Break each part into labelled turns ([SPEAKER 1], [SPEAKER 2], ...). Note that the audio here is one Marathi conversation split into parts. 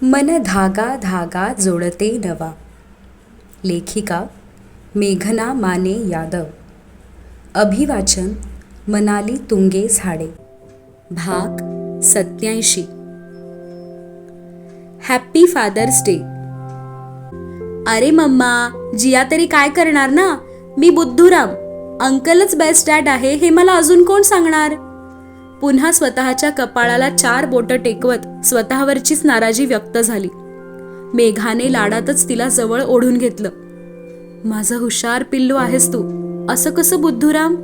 [SPEAKER 1] मन धागा धागा जोडते नवा. लेखिका मेघना माने यादव. अभिवाचन मनाली तुंगे झाडे. भाग 87. Happy father's day. अरे मम्मा, जिया तरी काय करणार ना. मी बुद्धूराम. अंकलच बेस्ट डॅड आहे हे मला अजून कोण सांगणार. पुन्हा स्वतःच्या कपाळाला 4 बोटं टेकवत स्वतःवरचीच नाराजी व्यक्त झाली. मेघाने लाडातच तिला जवळ ओढून घेतलं. माझं हुशार पिल्लू आहेस तू. असं कसं बुद्धूराम?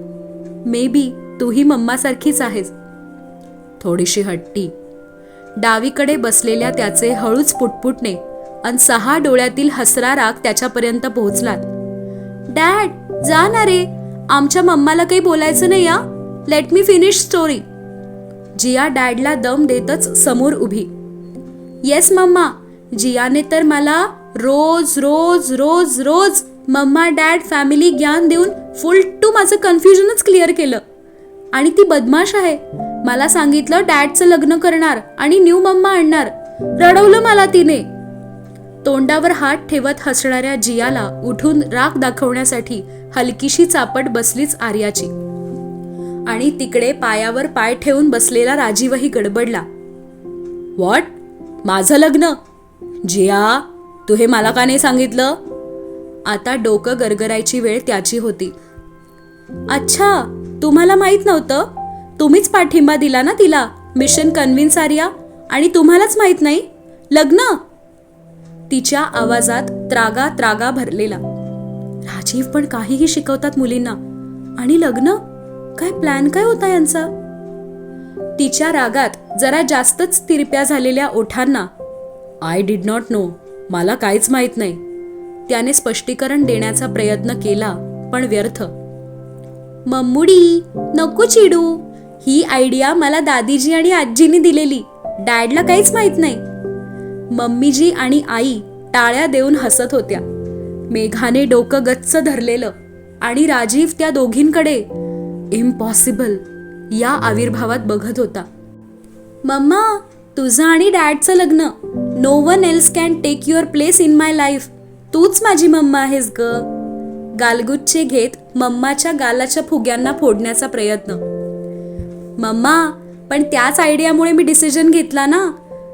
[SPEAKER 1] मे बी तूही मम्मासारखीच आहेस. थोडीशी हट्टी. डावीकडे बसलेल्या त्याचे हळूच पुटपुटणे अन 6 डोळ्यातील हसरा राग त्याच्यापर्यंत पोहोचला. डॅड जा ना रे, आमच्या मम्माला काही बोलायचं नाही या. Let me finish story. Jiya डॅडला दम देतच समोर उभी. Yes mamma. जियाने तर मला रोज रोज रोज रोज मम्मा डॅड फॅमिली ज्ञान देऊन फुल टू माझं कन्फ्युजनच क्लिअर केलं. आणि ती बदमाश आहे. मला सांगितलं डॅडचं लग्न करणार आणि न्यू मम्मा आणणार. रडवलं मला तिने. तोंडावर हात ठेवत हसणाऱ्या जियाला उठून राग दाखवण्यासाठी हलकीशी चापट बसलीच आर्याची. आणि तिकडे पायावर पाय ठेवून बसलेला राजीवही गडबडला. व्हॉट? माझं लग्न? जिया, तू हे मला का नाही सांगितलं? आता डोकं गरगरायची वेळ त्याची होती. अच्छा, तुम्हाला माहित नव्हतं? तुम्हीच पाठिंबा दिला ना तिला मिशन कन्व्हिन्स आर्या, आणि तुम्हालाच माहित नाही लग्न? तिच्या आवाजात त्रागा त्रागा भरलेला. राजीव पण काहीही शिकवतात मुलींना, आणि लग्न? काय प्लॅन काय होता यांचा? तिच्या रागात जरा जास्तच तिरप्या झालेल्या ओठांना आय डिड नॉट नो, मला काहीच माहित नाही, त्याने स्पष्टीकरण देण्याचा प्रयत्न केला, पण व्यर्थ. मम्मुडी, नको चिडू. ही आयडिया मला दादीजी आणि आजीनी दिलेली. डॅडला काहीच माहित नाही. मम्मीजी आणि आई टाळ्या देऊन हसत होत्या. मेघाने डोकं गच्च धरलेलं आणि राजीव त्या दोघींकडे इम्पॉसिबल या आविर्भावात बघत होता. मम्मा, तुझं आणि डॅडचं लग्न. No one else can take your place in my life. तूच माझी मम्मा आहेस ग. गालगुच्चे घेत मम्माच्या गालाच्या फुग्यांना फोडण्याचा प्रयत्न. मम्मा, पण त्याच आयडियामुळे मी डिसिजन घेतला ना.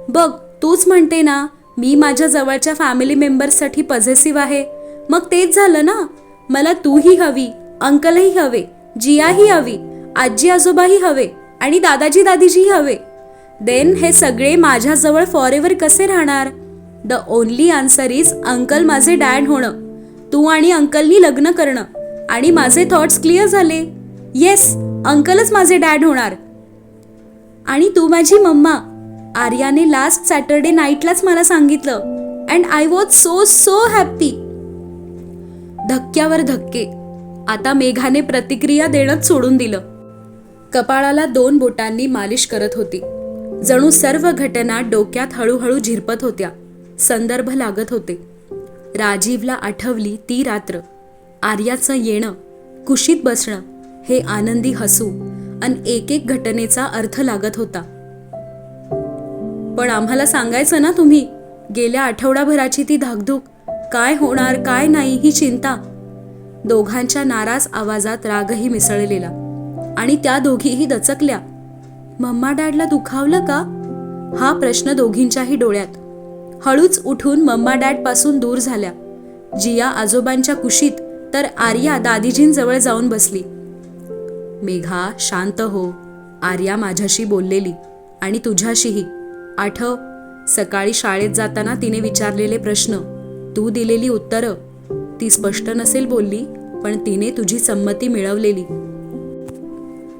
[SPEAKER 1] बघ, तूच म्हणते ना मी माझ्या जवळच्या फॅमिली मेंबर्ससाठी पॉझिटिव्ह आहे. मग तेच झालं ना. मला तूही हवी, अंकलही हवे, जियाही हवी, आजी आजोबाही हवे, आणि दादाजी दादीजीही हवे. देन हे सगळे माझ्याजवळ फॉरएव्हर कसे राहणार? The only answer is uncle माझे डॅड होणं, तू आणि अंकलनी लग्न करणं. आणि माझे थॉट्स क्लिअर झाले. येस, अंकलच माझे डॅड होणार. आणि तू माझी मम्मा. आर्याने लास्ट सॅटरडे नाईटलाच मला सांगितलं. And I was so so happy. धक्क्यावर धक्के. आता मेघाने प्रतिक्रिया देणंच सोडून दिलं. कपाळाला 2 बोटांनी मालिश करत होती. जणू सर्व घटना डोक्यात हळूहळू झिरपत होत्या. संदर्भ लागत होते. राजीवला आठवली ती रात्र. आर्याचं येणं, कुशीत बसणं, हे आनंदी हसू, आणि एक एक घटनेचा अर्थ लागत होता. पण आम्हाला सांगायचं ना तुम्ही. गेल्या आठवडाभराची ती धाकधूक, काय होणार काय नाही ही चिंता. दोघांच्या नाराज आवाजात रागही मिसळलेला. आणि त्या दोघीही दचकल्या. मम्मा डॅडला दुखावलं का? हा प्रश्न दोघींच्याही डोळ्यात. हळूच उठून मम्मा डॅड पासून दूर झाल्या. जिया आजोबांच्या कुशीत, तर आर्या दादीजींजवळ जाऊन बसली. मेघा, शांत हो. आर्या माझ्याशी बोललेली, आणि तुझ्याशीही. आठव, सकाळी शाळेत जाताना तिने विचारलेले प्रश्न, तू दिलेली उत्तरं. ती स्पष्ट नसेल बोलली, पण तिने तुझी संमती मिळवलेली.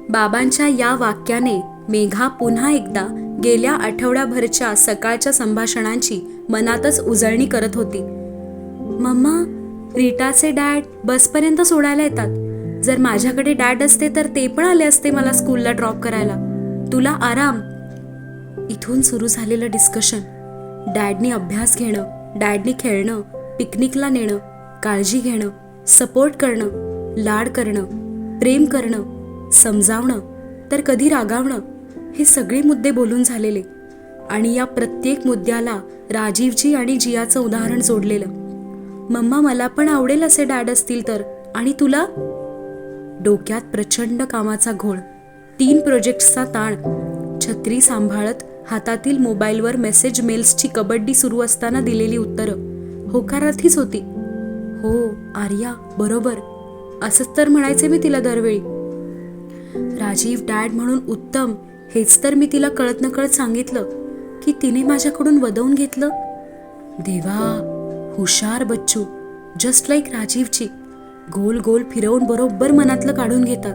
[SPEAKER 1] बाबांच्या या वाक्याने मेघा पुन्हा एकदा गेल्या आठवड्याभरच्या सकाळच्या संभाषणांची मनातच उजळणी करत होती. मम्मा, रीटाचे डॅड बसपर्यंत सोडायला येतात. जर माझ्याकडे डॅड असते तर ते पण आले असते मला स्कूलला ड्रॉप करायला. तुला आराम. इथून सुरू झालेलं डिस्कशन. डॅडनी अभ्यास घेणं, डॅडनी खेळणं, पिकनिकला नेणं, काळजी घेणं, सपोर्ट करणं, लाड करणं, प्रेम करणं, समजावणं, तर कधी रागावणं, हे सगळे मुद्दे बोलून झालेले. आणि या प्रत्येक मुद्द्याला राजीवची आणि जियाचं उदाहरण जोडलेलं. मम्मा, मला पण आवडेल असे डॅड असतील तर. आणि तुला? डोक्यात प्रचंड कामाचा घोळ, 3 प्रोजेक्ट्सचा ताण, छत्री सांभाळत हातातील मोबाईलवर मेल्सची कबड्डी सुरू असताना दिलेली उत्तरं होकारार्थीच होती. हो आर्या, बरोबर, असंच तर म्हणायचे मी तिला दरवेळी. राजीव डॅड म्हणून उत्तम, हेच तर मी तिला कळत नकळत सांगितलं की तिने माझ्याकडून वदवून घेतलं. देवा, हुशार बच्चू, जस्ट लाईक राजीवची, गोल गोल फिरवून बरोबर मनातलं काढून घेतात.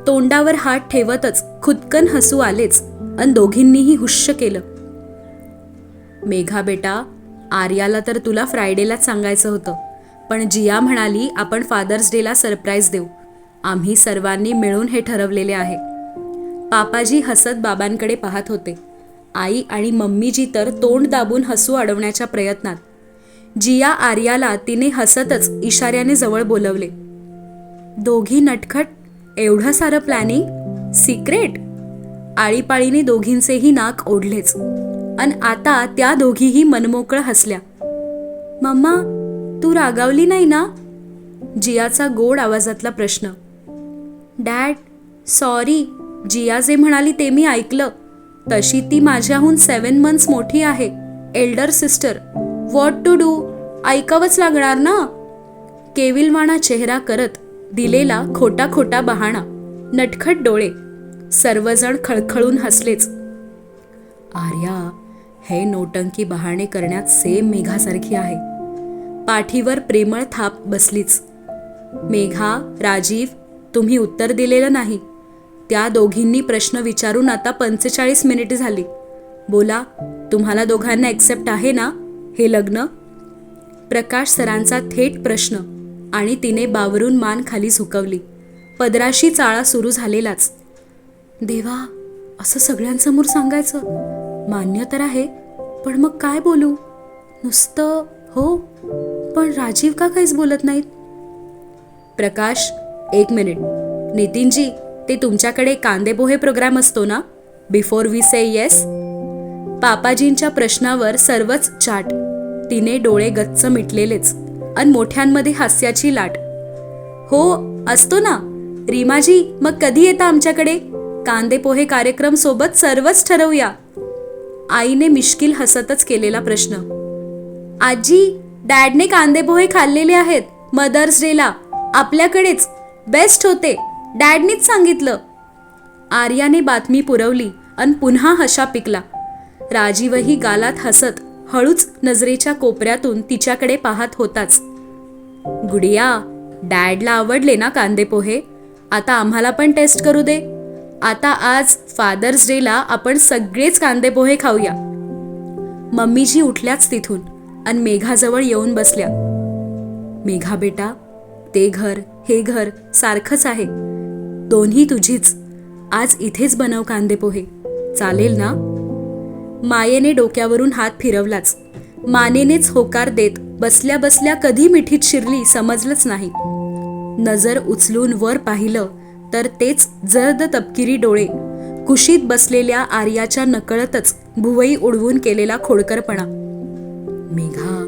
[SPEAKER 1] तोंडावर हात ठेवतच खुदकन हसू आलेच आणि दोघींनीही हुश्श केलं. मेघा बेटा, आर्याला तर तुला फ्रायडेलाच सांगायचं होतं, पण जिया म्हणाली आपण फादर्स डेला सरप्राईज देऊ. आम्ही सर्वांनी मिळून हे ठरवलेले आहे. पापाजी हसत बाबांकडे पाहत होते. आई आणि मम्मीजी तर तोंड दाबून हसू अडवण्याच्या प्रयत्नात. जिया आर्याला तिने हसतच इशाऱ्याने जवळ बोलवले. दोघी नटखट, एवढं सारं प्लॅनिंग, सिक्रेट? आळीपाळीने दोघींचेही नाक ओढलेच अन आता त्या दोघीही मनमोकळं हसल्या. मम्मा, तू रागावली नाही ना? जियाचा गोड आवाजातला प्रश्न. डॅड, सॉरी, जिया जे म्हणाली ते मी ऐकलं. तशी ती माझ्याहून 7 months मोठी आहे, elder sister. What to do? ऐकावंच लागणार ना. केविलवाणा चेहरा करत दिलेला खोटा खोटा बहाणा, नटखट डोळे. सर्वजण खळखळून हसलेच. आर्या, हे नोटंकी बहाणे करण्यात सेम मेघासारखी आहे. पाठीवर प्रेमळ थाप बसलीच. मेघा, राजीव, तुम्ही उत्तर दिलेलं नाही. त्या दोघींनी प्रश्न विचारून आता 45 मिनिटे झाली. बोला, तुम्हाला दोघांना एक्सेप्ट आहे ना हे लग्न? प्रकाश सरांचा थेट प्रश्न आणि तिने बावरून मान खाली झुकवली. पदराशी चाळा सुरू झालेलाच. देवा, असं सगळ्यांसमोर सांगायचं? मान्य तर आहे, पण मग काय बोलू? नुसतं हो, पण राजीव का काहीच बोलत नाहीत? प्रकाश, 1 मिनिट. नितीनजी, ते तुमच्याकडे कांदे पोहे प्रोग्राम असतो ना, बिफोर वी से येस? पापाजींच्या प्रश्नावर सर्वच चाट. तिने डोळे गच्च मिटलेलेच अन मोठ्यांमध्ये हास्याची लाट. हो, असतो ना. रीमाजी, मग कधी येता आमच्याकडे? कांदे पोहे कार्यक्रम सोबत सर्वच ठरवूया. आईने मिश्किल हसतच केलेला प्रश्न. आजी, डॅडने कांदे पोहे खाल्लेले आहेत मदर्स डेला, आपल्याकडेच, बेस्ट होते, डॅडनीच सांगितलं. आर्याने बातमी पुरवली अन पुन्हा हशा पिकला. राजीवही गालात हसत हळूच नजरेच्या कोपऱ्यातून तिच्याकडे पाहत होताच. गुडिया, डॅडला आवडले ना कांदे पोहे? आता आम्हाला पण टेस्ट करू दे. आता आज फादर्स डेला आपण सगळेच कांदे पोहे खाऊया. मम्मीजी उठल्याच तिथून अन मेघाजवळ येऊन बसल्या. मेघा बेटा, ते घर हे घर सारखंच आहे, दोन्ही तुझीच. आज इथेच बनव कांदे पोहे, चालेल ना? मायेने डोक्यावरून हात फिरवलाच. मानेनेच होकार देत बसल्या बसल्या कधी मिठीत शिरली समजलंच नाही. नजर उचलून वर पाहिलं तर तेच जर्द तपकिरी डोळे, कुशीत बसलेल्या आर्याच्या नकळतच भुवई उडवून केलेला खोडकरपणा. मेघा,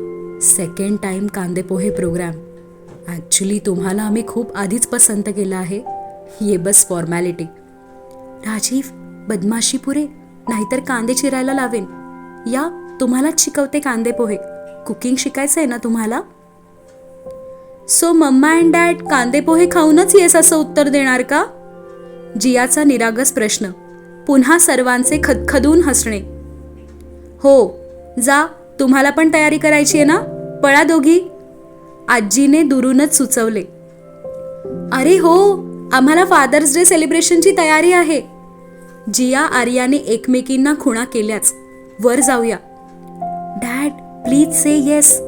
[SPEAKER 1] 2nd टाइम कांदे पोहे प्रोग्राम. ॲक्च्युली तुम्हाला आम्ही खूप आधीच पसंत केलं आहे, ये बस फॉर्मॅलिटी. राजीव, बदमाशी पुरे, नाहीतर कांदे चिरायला लावेन. या, तुम्हालाच शिकवते कांदे पोहे. कुकिंग शिकायचं आहे ना तुम्हाला? सो मम्मा अँड डॅड कांदे पोहे खाऊनच येस असं उत्तर देणार का? जियाचा निरागस प्रश्न. पुन्हा सर्वांचे खदखदून हसणे. हो, जा, तुम्हाला पण तयारी करायची आहे ना, पळा दोघी. आजीने दुरूनच सुचवले. अरे हो, आम्हाला फादर्स डे सेलिब्रेशनची तयारी आहे. जिया आर्याने एकमेकींना खुणा केल्याच. वर जाऊया. Dad, please say yes.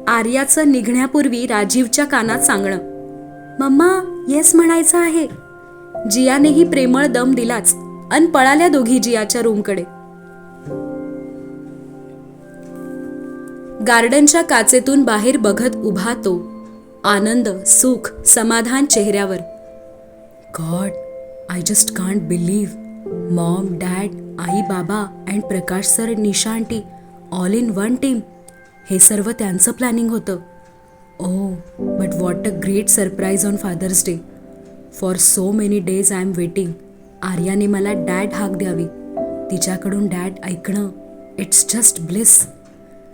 [SPEAKER 1] आर्याचं निघण्यापूर्वी राजीवच्या कानात सांगणं. मम्मा, येस म्हणायचं आहे. जियानेही प्रेमळ दम दिलाच अन पळाल्या दोघी जियाच्या रूमकडे. गार्डनच्या काचेतून बाहेर बघत उभा तो, आनंद, सुख, समाधान चेहऱ्यावर. God, I just can't believe mom, dad, आई, बाबा and Prakash sir, Nisha aunty, all in one team. हे सर्व त्यांचं प्लॅनिंग होतं. Oh, but what a great surprise on Father's Day. For so many days I am waiting. आर्याने मला डॅड हाक द्यावी. तिच्याकडून डॅड ऐकणं, इट्स जस्ट ब्लिस.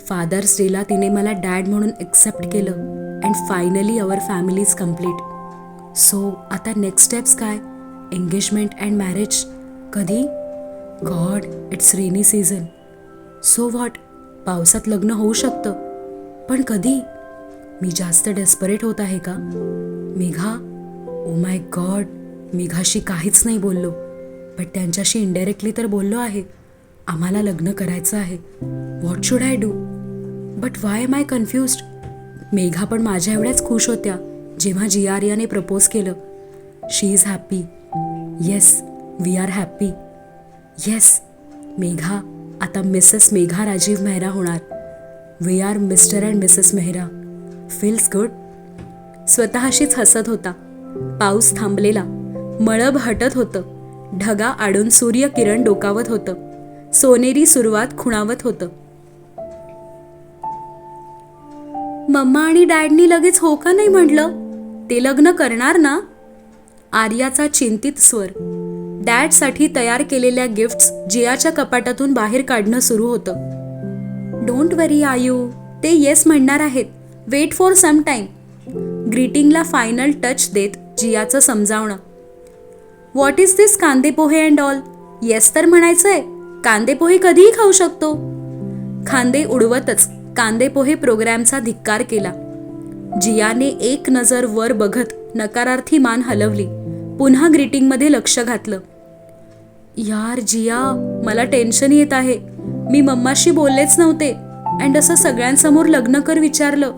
[SPEAKER 1] फादर्स डेला तिने मला डॅड म्हणून एक्सेप्ट केलं and finally our family is complete. So आता नेक्स्ट स्टेप्स काय? Engagement and marriage. कधी? God, it's rainy season. So what, पावसात लग्न होऊ शकतं, पण कधी? मी जास्त डेस्परेट होत आहे का? मेघा, ओ माय गॉड, मेघाशी काहीच नाही बोललो, बट त्यांच्याशी इनडायरेक्टली तर बोललो आहे. आम्हाला लग्न करायचं आहे. What should I do? But why am I confused? Megha पण माझ्या एवढ्याच खुश होत्या जेव्हा जियारियाने प्रपोज केलं. She is happy. Yes, we are happy. Yes, Megha आता मिसेस मेघा राजीव मेहरा होणार. We are Mr and Mrs Mehra. Feels good. स्वतःशीच हसत होता. पाऊस थांबलेला. मळभ हटत होतं. ढगा आडून सूर्यकिरण डोकावत होतं. सोनेरी सुरुवात खुणावत होतं. मम्मा आणि डॅडनी लगेच हो का नाही म्हटलं? ते लग्न करणार ना? आर्याचा चिंतित स्वर. डॅडसाठी तयार केलेल्या गिफ्ट्स जियाच्या कपाटातून बाहेर काढणं सुरू होतं. डोंट वरी आयू, ते येस म्हणणार आहेत. Wait for some time. ग्रीटिंगला फायनल टच देत जियाचं समजावणं. व्हॉट इज दिस कांदे पोहे अँड ऑल? येस तर म्हणायचंय. कांदे पोहे कधीही खाऊ शकतो. खांदे उडवतच कांदे पोहे प्रोग्रॅमचा धिक्कार केला. जियाने एक नजर वर बघत नकारार्थी मान हलवली. पुन्हा ग्रीटिंगमध्ये लक्ष घातलं. यार जिया, मला टेन्शन येत आहे. मी मम्माशी बोललेच नव्हते अँड असं सगळ्यांसमोर लग्न कर विचारलं.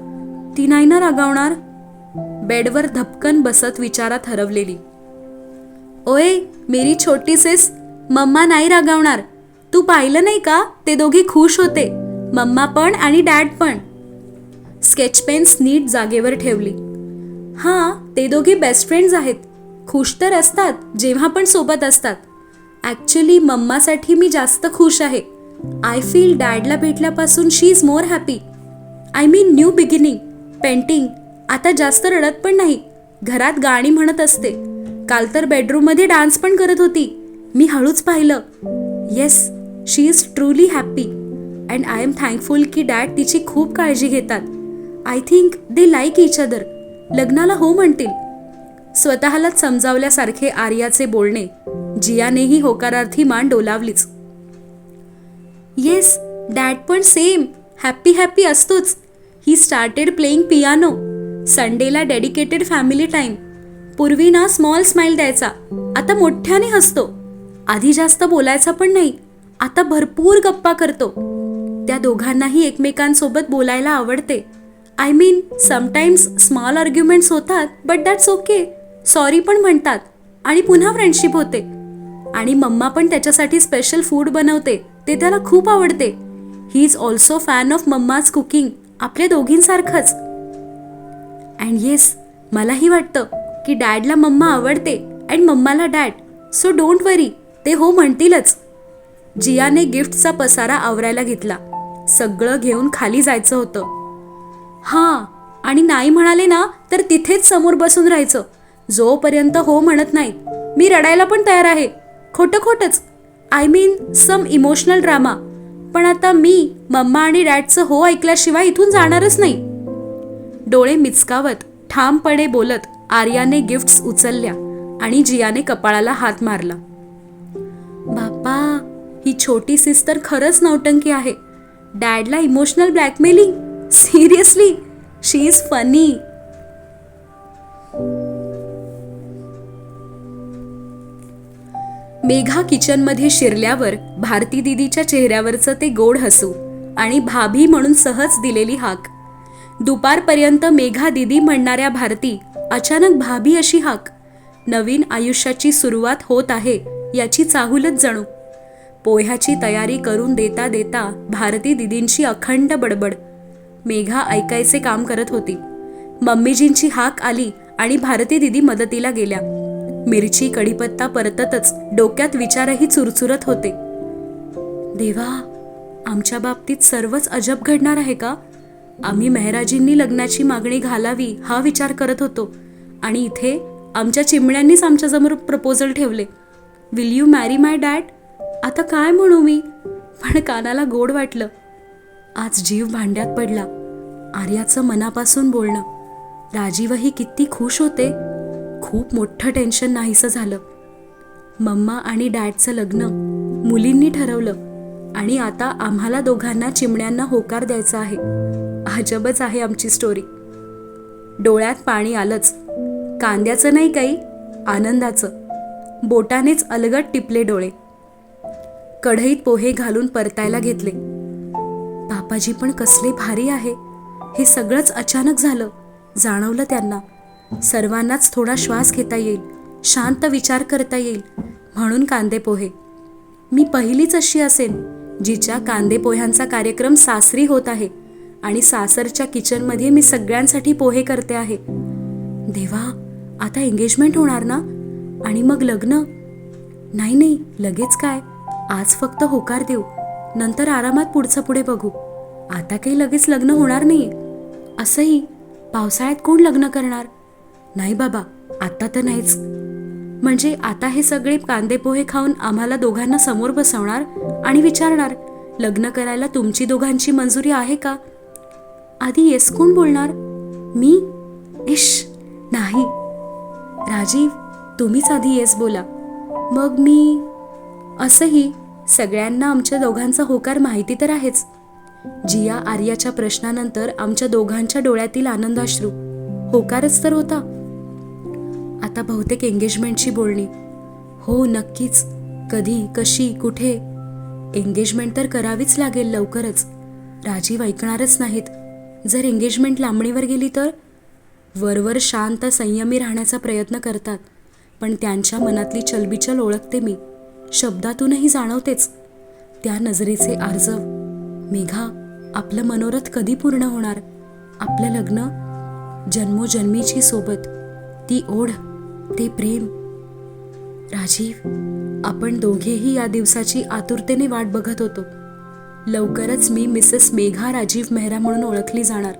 [SPEAKER 1] ती नाही ना रागावणार? बेडवर धपकन बसत विचारात हरवलेली. ओए मेरी छोटी सिस, मम्मा नाही रागावणार. तू पाहिलं नाही का, ते दोघे खुश होते, मम्मा पण आणि डॅड पण. स्केच पेन्स नीट जागेवर ठेवली. हां, ते दोघे बेस्ट फ्रेंड्स आहेत. खुश तर असतात जेव्हा पण सोबत असतात. ॲक्च्युली मम्मासाठी मी जास्त खुश आहे. आय फील डॅडला भेटल्यापासून she is more happy. I mean new beginning, painting. आता जास्त रडत पण नाही. घरात गाणी म्हणत असते. काल तर बेडरूममध्ये डान्स पण करत होती. मी हळूच पाहिलं. Yes, she is truly happy and I am thankful की डॅड तिची खूप काळजी घेतात. I think they like each other. लग्नाला हो म्हणतील. स्वतःलाच समजावल्यासारखे आर्याचे बोलणे. जियानेही होकारार्थी मान डोलावलीच. येस, डॅड पण सेम हॅपी हॅपी असतोच. He started playing piano. संडेला डेडिकेटेड फॅमिली टाईम. पूर्वी ना स्मॉल स्माइल द्यायचा, आता मोठ्याने हसतो. आधी जास्त बोलायचा पण नाही, आता भरपूर गप्पा करतो. त्या दोघांनाही एकमेकांसोबत बोलायला आवडते. I mean sometimes small arguments होतात, बट दॅट्स ओके. सॉरी पण म्हणतात आणि पुन्हा फ्रेंडशिप होते. आणि मम्मा पण त्याच्यासाठी स्पेशल फूड बनवते, ते त्याला खूप आवडते. He is also fan of mamma's cooking, आपल्या दोघींसारखंच. अँड येस, मलाही वाटतं की डॅडला मम्मा आवडते अँड मम्माला डॅड. सो डोंट वरी, ते हो म्हणतीलच. जियाने गिफ्टचा पसारा आवरायला घेतला. सगळं घेऊन खाली जायचं होतं. हां, आणि नाही म्हणाले ना तर तिथेच समोर बसून राहायचं जोपर्यंत हो म्हणत नाहीत. मी रडायला पण तयार आहे. खोटंच. I mean some emotional drama. पण आता मी मम्मा आणि डॅडचं हो ऐकल्याशिवाय इथून जाणारच नाही. डोळे मिचकावत ठामपणे बोलत आर्याने गिफ्ट्स उचलल्या आणि जियाने कपाळाला हात मारला. बाप्पा, ही छोटी सिस तर खरंच नौटंकी आहे. डॅडला emotional blackmailing. Seriously, she is funny. Megha किचनमध्ये शिरल्यावर भारती दिदीच्या चेहऱ्यावरचं ते गोड हसू आणि भाभी म्हणून सहज दिलेली हाक. दुपारपर्यंत मेघा दिदी म्हणणाऱ्या भारती अचानक भाभी अशी हाक. नवीन आयुष्याची सुरुवात होत आहे याची चाहूलच जणू. पोह्याची तयारी करून देता देता भारती दिदींची अखंड बडबड. मेघा ऐकायचे काम करत होती. मम्मीजींची हाक आली आणि भारती दिदी मदतीला गेल्या. मिरची कढीपत्ता परततच डोक्यात विचारही चुरचुरत होते. देवा, आमच्या बाबतीत सर्वच अजब घडणार आहे का? आम्ही मेहराजींनी लग्नाची मागणी घालावी हा विचार करत होतो आणि इथे आमच्या चिमण्यांनीच आमच्यासमोर प्रपोजल ठेवले. Will you marry my dad? आता काय म्हणू मी? पण कानाला गोड वाटलं. आज जीव भांड्यात पडला. आर्याचं मनापासून बोलणं. राजीवही किती खुश होते. खूप मोठं टेन्शन नाहीसं झालं. मम्मा आणि डॅडचं लग्न मुलींनी ठरवलं आणि आता आम्हाला दोघांना चिमण्यांना होकार द्यायचा आहे. अजबच आहे आमची स्टोरी. डोळ्यात पाणी आलंच. कांद्याचं नाही काही, आनंदाचं. बोटानेच अलगट टिपले डोळे. कढईत पोहे घालून परतायला घेतले. बापाजी पण कसले भारी आहे. हे सगळंच अचानक झालं, जाणवलं त्यांना. सर्वांनाच थोडा श्वास घेता येईल, शांत विचार करता येईल म्हणून कांदे पोहे. मी पहिलीच अशी असेन जिच्या कांदे पोह्यांचा कार्यक्रम सासरी होत आहे आणि सासरच्या किचनमध्ये मी सगळ्यांसाठी पोहे करते आहे. देवा, आता एंगेजमेंट होणार ना? आणि मग लग्न? नाही, लगेच काय. आज फक्त होकार देऊ, नंतर आरामात पुढचं पुढे बघू. आता काही लगेच लग्न होणार नाही. असंही पावसाळ्यात कोण लग्न करणार? नाही बाबा, आता तर नाहीच. म्हणजे आता हे सगळे कांदे पोहे खाऊन आम्हाला दोघांना समोर बसवणार आणि विचारणार, लग्न करायला तुमची दोघांची मंजुरी आहे का? आधी येस कोण बोलणार? मी? इश, नाही. राजीव, तुम्हीच आधी येस बोला, मग मी. असंही सगळ्यांना आमच्या दोघांचा होकार माहिती तर आहेच. जिया आर्याच्या प्रश्नानंतर आमच्या दोघांच्या डोळ्यातील आनंदाश्रू. होकारच तर होता. आता बहुतेक एंगेजमेंटची बोलणी. हो, नक्कीच. कधी, कशी, कुठे? एंगेजमेंट तर करावीच लागेल लवकरच. राजीव ऐकणारच नाहीत. जर एंगेजमेंट लांबणीवर गेली तर? वरवर शांत संयमी राहण्याचा प्रयत्न करतात, पण त्यांच्या मनातली चलबिचल ओळखते मी. शब्दातूनही जाणवतेच. त्या नजरेचे आर्जव. मेघा, आपलं मनोरथ कधी पूर्ण होणार? आपलं लग्न, जन्मोजन्मीची सोबत, ती ओढ, ते प्रेम. राजीव, आपण दोघेही या दिवसाची आतुरतेने वाट बघत होतो. लवकरच मी मिसेस मेघा राजीव मेहरा म्हणून ओळखली जाणार.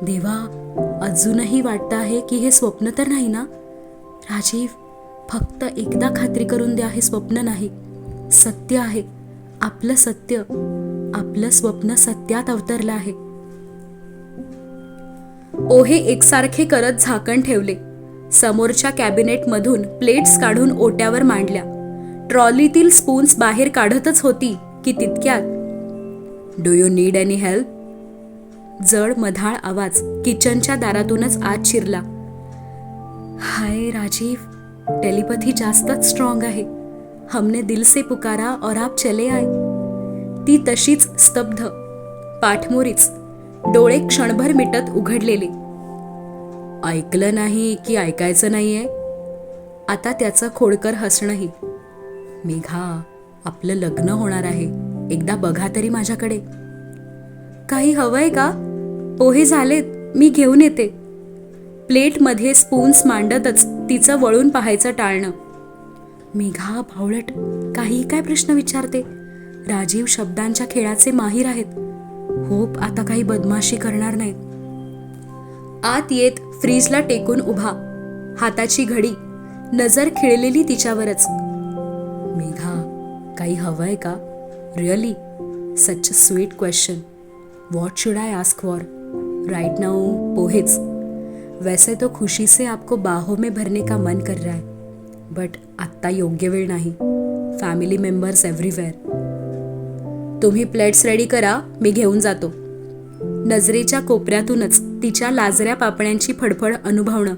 [SPEAKER 1] देवा, अजूनही वाटतं आहे की हे स्वप्न तर नाही ना? राजीव, फक्त एकदा खात्री करून द्या, हे स्वप्न नाही, सत्य आहे. आपलं सत्य, आपलं स्वप्न सत्यात अवतरलं आहे. पोहे एकसारखे करत झाकण ठेवले. समोरच्या कॅबिनेटमधून प्लेट्स काढून ओट्यावर मांडल्या. ट्रॉलीतील स्पून्स बाहेर काढतच होती की तितक्यात, do you need any help? जड मधाळ आवाज किचनच्या दारातूनच आत शिरला. हाय राजीव, टेलिपॅथी जास्तच स्ट्रॉंग आहे. हमने दिल से पुकारा और आप चले आए. ती तशीच स्तब्ध, पाठमोरीच, डोळे क्षणभर मिटत उघडलेले. ऐकलं नाही की ऐकायचं नाहीये? आता त्याचं खोडकर हसणंही. मेघा, आपलं लग्न होणार आहे, एकदा बघा तरी माझ्याकडे. काही हवंय का? पोहे झालेत, मी घेऊन येते. प्लेटमध्ये स्पून्स मांडतच तिचं वळून पाहायचं टाळणं. मेघा भावळट, काही काय प्रश्न विचारते? राजीव शब्दांच्या खेळाचे माहीर आहेत. होप आता काही बदमाशी करणार नाहीत. आत येत फ्रीजला टेकून उभा, हाताची घडी, नजर खिळलेली तिच्यावरच. मेघा, काही हवंय का? Really? Such a sweet question. What should I ask for? Right now पोहेच. वैसे तो खुशी से आपको बाहों में भरने का मन कर रहा है, बट आत्ता योग्य वेळ नाही. Family members everywhere. तुम्ही प्लेट्स रेडी करा, मी घेऊन जातो. नजरेच्या कोपऱ्यातूनच तिच्या लाजऱ्या पापण्यांची फडफड अनुभवणं.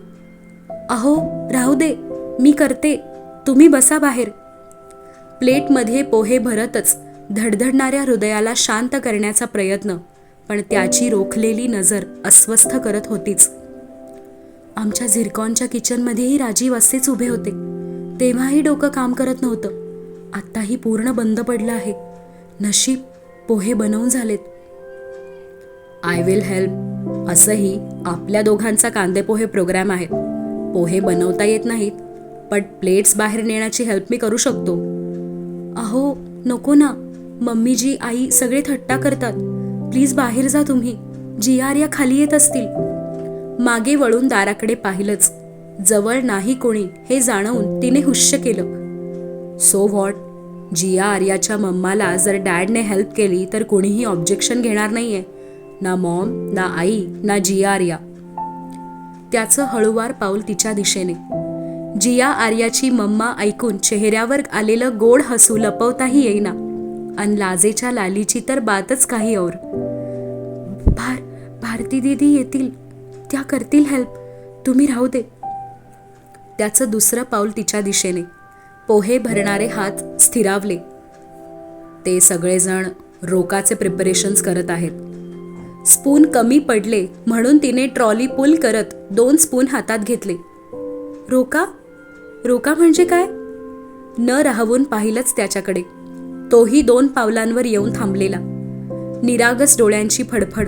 [SPEAKER 1] अहो, राहू दे, मी करते, तुम्ही बसा बाहेर. प्लेटमध्ये पोहे भरतच धडधडणाऱ्या हृदयाला शांत करण्याचा प्रयत्न, पण त्याची रोखलेली नजर अस्वस्थ करत होतीच. आमच्या झिरकॉनच्या किचनमध्येही राजीव असेच उभे होते. तेव्हाही डोकं काम करत नव्हतं. आत्ताही पूर्ण बंद पडलं आहे. नशीब, पोहे बनवून झालेत. I will help. असंही आपल्या दोघांचा कांदे पोहे प्रोग्राम आहेत. पोहे बनवता येत नाहीत, पण प्लेट्स बाहेर नेण्याची हेल्प मी करू शकतो. अहो नको ना, मम्मीजी आई सगळे थट्टा करतात. प्लीज बाहेर जा तुम्ही. जिया आर्या खाली येत असतील. मागे वळून दाराकडे पाहिलंच. जवळ नाही कोणी हे जाणवून तिने हुश्य केलं. सो व्हॉट, जिया आर्याच्या मम्माला जर डॅडने हेल्प केली तर कोणीही ऑब्जेक्शन घेणार नाहीये. ना मॉम, ना आई, ना जिया आर्या. त्याचं हळूवार पाऊल तिच्या दिशेने. जिया आर्याची मम्मा ऐकून चेहऱ्यावर आलेलं गोड हसू लपवताही येईना. अन लाजेच्या लालीची तर बातच काही और. भारती दीदी येतील, त्या करतील हेल्प, तुम्ही राहू दे. त्याचं दुसरं पाऊल तिच्या दिशेने. पोहे भरणारे हात स्थिरावले. ते सगळेजण रोकाचे प्रिपरेशन्स करत आहेत. स्पून कमी पडले म्हणून तिने ट्रॉली पुल करत 2 स्पून हातात घेतले. रोका? रोका म्हणजे काय? न राहवून पाहिलंच त्याच्याकडे. तोही 2 पावलांवर येऊन थांबलेला. निरागस डोळ्यांची फडफड,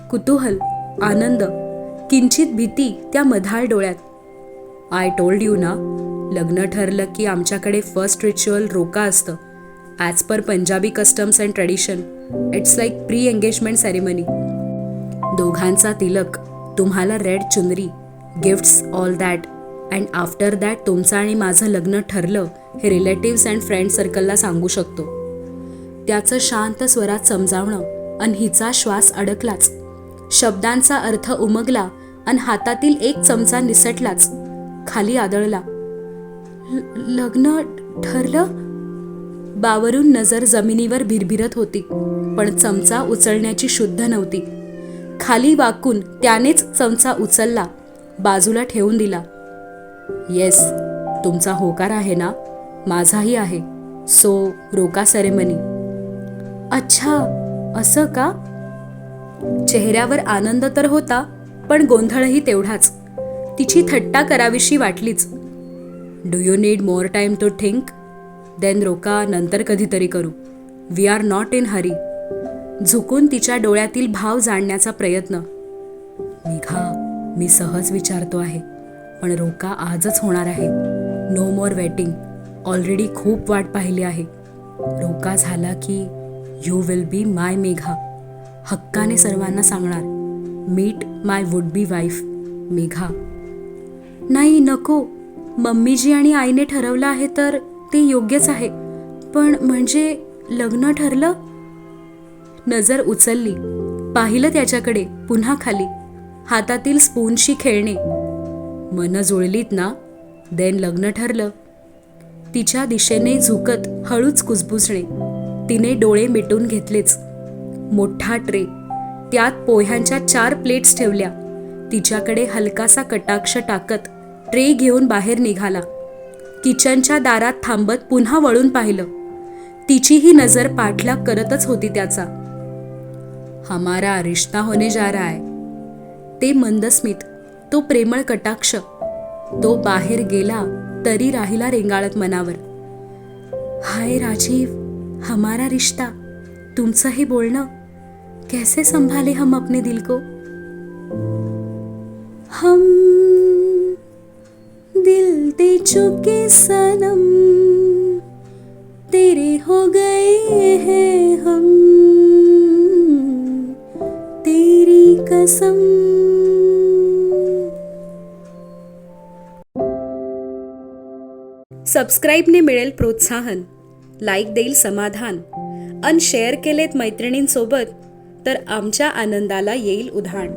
[SPEAKER 1] कुतूहल, आनंद, किंचित भीती त्या मधाळ डोळ्यात. आय टोल्ड यू ना, लग्न ठरलं की आमच्याकडे फर्स्ट रिच्युअल रोका असतं. As per Punjabi customs and tradition, it's like pre engagement ceremony. दोघांचा तिलक, तुम्हाला रेड चुनरी, gifts, all that. And after that तुमचं आणि माझं लग्न ठरलं हे रिलेटिव्स अँड फ्रेंड सर्कलला सांगू शकतो. त्याचं शांत स्वरात समजावणं अन हिचा श्वास अडकलाच. शब्दांचा अर्थ उमगला अन हातातील 1 चमचा निसटलाच. खाली आदळला. लग्न ठरलं? बावरून नजर जमिनीवर भिरभिरत होती, पण चमचा उचलण्याची शुद्ध नव्हती. खाली वाकून त्यानेच चमचा उचलला, बाजूला ठेवून दिला. येस, तुमचा होकार आहे ना, माझाही आहे. So roka ceremony. अच्छा, असं का? चेहऱ्यावर आनंद तर होता, पण गोंधळही तेवढाच. तिची थट्टा करावीशी वाटलीच. Do you need more time to think? Then roka नंतर कधीतरी करू. We are not in hurry. झुकून तिच्या डोळ्यातील भाव जाणण्याचा प्रयत्न. मेघा, मी सहज विचारतो आहे, पण रोका आजच होणार आहे. नो मोर वेटिंग. ऑलरेडी खूप वाट पाहिली आहे. रोका झाला की you will be my Megha. हक्काने सर्वांना सांगणार. Meet my would be wife Megha. नाही, नको. मम्मीजी आणि आईने ठरवलं आहे तर ते योग्यच आहे. पण म्हणजे लग्न ठरलं? नजर उचलली, पाहिलं त्याच्याकडे, पुन्हा खाली. हातातील स्पूनशी खेळणे. मन जुळलीत ना? देन लग्न ठरलं. तिच्या दिशेने झुकत हळूच कुजबुजणे. तिने डोळे मिटून घेतलेच. मोठा ट्रे, त्यात पोह्यांच्या 4 प्लेट्स ठेवल्या. तिच्याकडे हलकासा कटाक्ष टाकत ट्रे घेऊन बाहेर निघाला. किचनच्या दारात थांबत पुन्हा वळून पाहिलं. तिचीही नजर पाठलाग करतच होती त्याचा. हमारा रिश्ता होने जा रहा है. ते मंदस्मित, तो प्रेमळ कटाक्ष. तो बाहेर गेला तरी राहिला रेंगाळत मनावर. हाय राजीव, हमारा रिश्ता. तुमचं हे बोलणं, कैसे संभाले हम अपने दिल को. हम दिल दे चुके सनम, तेरे हो गए हैं हम, तेरी कसम. सबस्क्राईबने मिळेल प्रोत्साहन, लाईक देईल समाधान, अन शेअर केलेत मैत्रिणींसोबत तर आमच्या आनंदाला येईल उधाण.